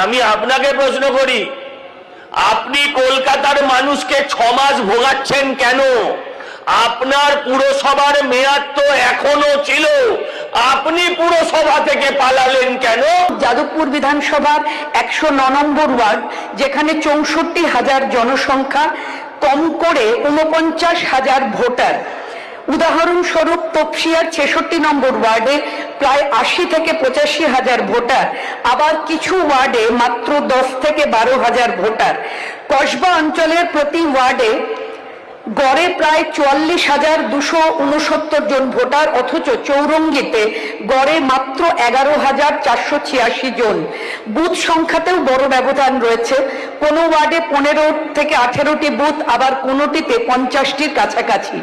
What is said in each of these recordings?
আমি আপনাকে প্রশ্ন করি, আপনি কলকাতার মানুষকে 6 মাস ভোগাচ্ছেন কেন? আপনার পুরসভার মেয়াদ তো এখনো ছিল, আপনি পুরসভা থেকে পালালেন কেন? যাদবপুর বিধানসভার 109 নম্বর ওয়ার্ড, যেখানে 64,000 জনসংখ্যা, কম করে 49,000 ভোটার। উদাহরণস্বরূপ তপসিয়ার 66 নম্বর ওয়ার্ডে প্রায় 80 থেকে 85,000 ভোটার, আবার কিছু ওয়ার্ডে মাত্র 10 থেকে 12,000 ভোটার। কসবা অঞ্চলের প্রতি ওয়ার্ডে গড়ে প্রায় 44,269 জন ভোটার, অথচ চৌরঙ্গিতে গড়ে মাত্র 11,486 জন। বুথ সংখ্যাতেও বড় ব্যবধান রয়েছে। কোনো ওয়ার্ডে 15 থেকে 18টি বুথ, আবার কোনোটিতে 50টির কাছাকাছি।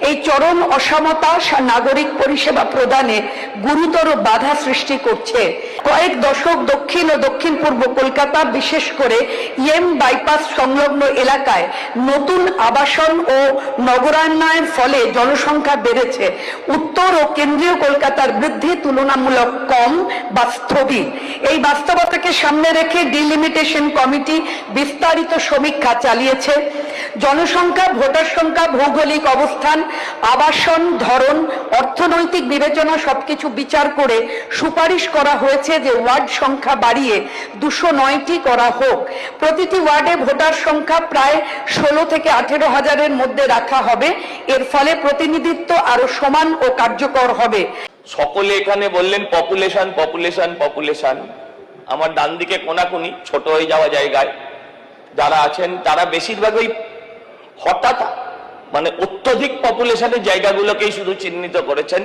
এই চরম অসমতা নাগরিক পরিষেবা প্রদানে গুরুতর বাধা সৃষ্টি করছে। কয়েক দশক দক্ষিণ ও দক্ষিণ পূর্ব কলকাতা, বিশেষ করে ইএম বাইপাস সংলগ্ন এলাকায় নতুন আবাসন ও নগরায়নের ফলে জনসংখ্যা বেড়েছে। উত্তর ও কেন্দ্রীয় কলকাতার বৃদ্ধি তুলনামূলক কম বা স্থবির। এই বাস্তবতাকে সামনে রেখে ডিলিমিটেশন কমিটি বিস্তারিত সমীক্ষা চালিয়েছে। জনসংখ্যা, ভোটার সংখ্যা, ভৌগোলিক অবস্থান, আবাসন ধরন, অর্থনৈতিক বিবেচনা সবকিছু বিচার করে সুপারিশ করা হয়েছে যে ওয়ার্ড সংখ্যা বাড়িয়ে 209টি করা হোক। প্রতিটি ওয়ার্ডে ভোটার সংখ্যা প্রায় 16 থেকে 18,000-এর মধ্যে রাখা হবে। এর ফলে প্রতিনিধিত্ব আরো সমান ও কার্যকর হবে। সকলে এখানে বললেন পপুলেশন পপুলেশন পপুলেশন। আমার ডান দিকে কোনাকুনি ছোট হয়ে যাওয়া জায়গায় যারা আছেন তারা বেশিরভাগই হঠাৎ অত্যধিক পপুলেশনের জায়গাগুলোকেই শুধু চিহ্নিত করেছেন।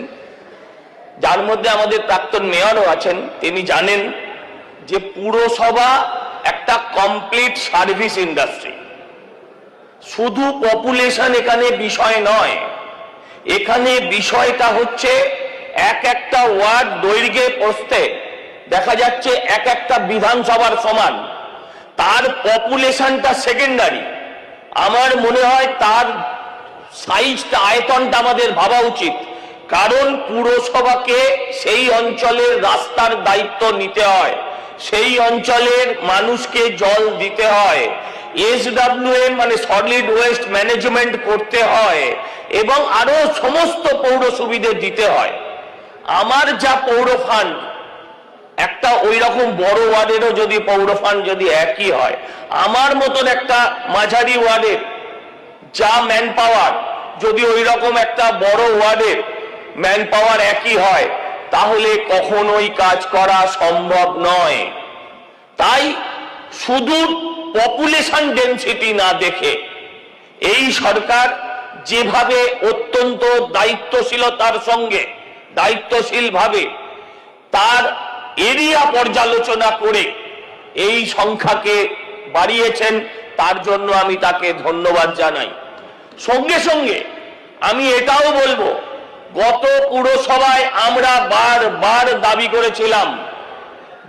যার মধ্যে আমাদের প্রাক্তন মেয়রও আছেন। তিনি জানেন যে পুরসভা একটা কমপ্লিট সার্ভিস ইন্ডাস্ট্রি। শুধু পপুলেশন এখানে বিষয় নয়, এখানে বিষয়টা হচ্ছে এক একটা ওয়ার্ড দৈর্ঘ্যে প্রস্থে দেখা যাচ্ছে এক একটা বিধানসভার সমান। তার পপুলেশনটা সেকেন্ডারি। আমার মনে হয় তার সাইজটা, আয়তনটা আমাদের ভাবা উচিত। কারণ পুরসভাকে সেই অঞ্চলের রাস্তার দায়িত্ব নিতে হয়, সেই অঞ্চলের মানুষকে জল দিতে হয়, SWM সলিড ওয়েস্ট ম্যানেজমেন্ট করতে হয়, এবং আরো সমস্ত পৌর সুবিধে দিতে হয়। আমার যা পৌর ফান্ড, একটা ওই রকম বড় ওয়ার্ডেরও যদি পৌর ফান্ড যদি একই হয়, আমার মতন একটা মাঝারি ওয়ার্ডের যা ম্যান পাওয়ার, যদি ওই রকম একটা বড় ওয়ার্ডের ম্যান পাওয়ার একই হয়, তাহলে কখনোই কাজ করা সম্ভব নয়। তাই শুধু পপুলেশন ডেনসিটি না দেখে এই সরকার যেভাবে অত্যন্ত দায়িত্বশীলতার সঙ্গে, দায়িত্বশীলভাবে তার এরিয়া পর্যালোচনা করে এই সংখ্যাকে বাড়িয়েছেন, তার জন্য আমি তাকে ধন্যবাদ জানাই। সঙ্গে সঙ্গে আমি এটাও বলবো, গত পুরসভায় আমরা বারবার দাবি করেছিলাম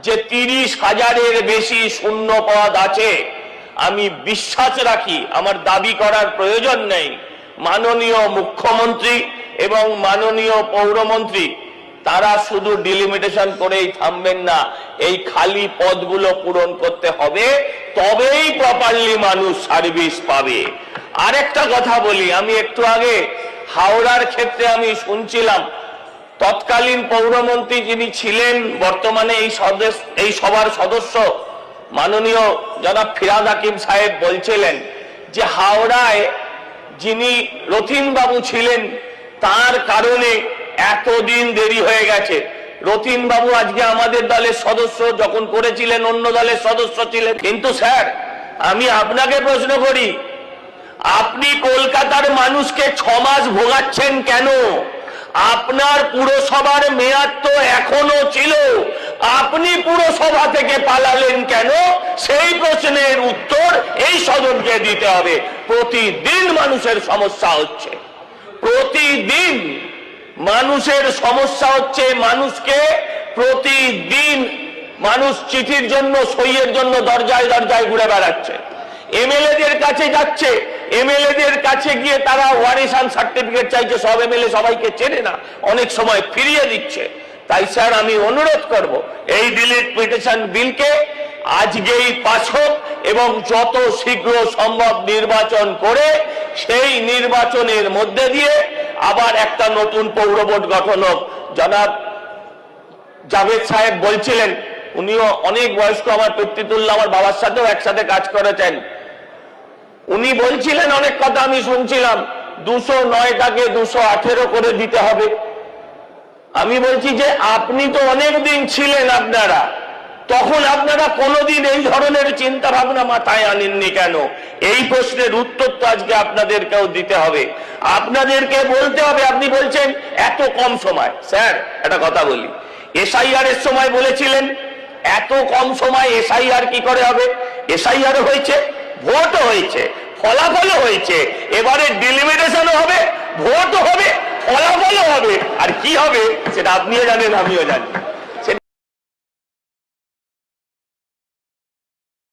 যে 30,000-এর বেশি শূন্য পদ আছে। আমি বিশ্বাস রাখি, আমার দাবি করার প্রয়োজন নেই, মাননীয় মুখ্যমন্ত্রী এবং মাননীয় পৌরমন্ত্রী তারা শুধু ডিলিমিটেশন করেই থামবেন না, এই খালি পদগুলো পূরণ করতে হবে, তবেই প্রপারলি মানুষ সার্ভিস পাবে। আরেকটা কথা বলি, আমি একটু আগে হাওড়ার ক্ষেত্রে আমি শুনছিলাম তৎকালীন পৌরমন্ত্রী যিনি ছিলেন, বর্তমানে এই সভার সদস্য মাননীয় জনাব ফিরহাদ হাকিম সাহেব বলছিলেন যে হাওড়ায় যিনি রথীন বাবু ছিলেন তার কারণে এতদিন দেরি হয়ে গেছে। রথীন বাবু আজকে আমাদের দলের সদস্য, যখন করেছিলেন অন্য দলের সদস্য ছিলেন। কিন্তু স্যার, আমি আপনাকে প্রশ্ন করি, আপনি কলকাতার মানুষকে 6 মাস ভোগাচ্ছেন কেন? আপনার পুরসভার মেয়াদ তো এখনো ছিল, আপনি পুরসভা থেকে পালালেন কেন? সেই প্রশ্নের উত্তর এই সদনকে দিতে হবে। প্রতিদিন মানুষের সমস্যা হচ্ছে, প্রতিদিন মানুষের সমস্যা হচ্ছে। মানুষকে প্রতিদিন মানুষ চিঠির জন্য, সইয়ের জন্য দরজায় দরজায় ঘুরে বেড়াচ্ছে, এমএলএদের কাছে যাচ্ছে, এমএলএদের কাছে গিয়ে তারা ওয়ারিশান সার্টিফিকেট চাইছে। সব এমএলএ সবাইকে চেনে না, অনেক সময় ফিরিয়ে দিচ্ছে। তাই স্যার আমি অনুরোধ করব এই ডিলিট পিটিশন বিলকে আজকেই পাস হোক এবং যত শীঘ্র সম্ভব নির্বাচন করে সেই নির্বাচনের মধ্যে দিয়ে আবার একটা নতুন পৌর বোর্ড গঠন হোক। জনাব জাভেদ সাহেব বলছিলেন, উনিও অনেক বয়স্ক, আমার পিতৃতুল্য, আমার বাবার সাথেও একসাথে কাজ করেছেন। উনি বলছিলেন অনেক কথা আমি শুনছিলাম, 209টাকে 218 করে দিতে হবে। আমি বলছি যে আপনি তো অনেক দিন ছিলেন, আপনারা তখন আপনারা কোনোদিন এই ধরনের চিন্তা ভাবনা মাথায় আনেননি কেন? এই প্রশ্নের উত্তর তো আজকে আপনাদেরকেও দিতে হবে, আপনাদেরকে বলতে হবে। আপনি বলছেন এত কম সময়। স্যার একটা কথা বলি, এসআইআর এর সময় বলেছিলেন এত কম সময় এসআইআর কি করে হবে? এসআইআর হয়েছে, ভোটও হয়েছে, ফলাফলও হয়েছে, এবারে ডিলিমিটেশনও হবে, ভোটও হবে, ফলাফলও হবে, আর কি হবে সেটা আপনিও জানেন আমিও জানি।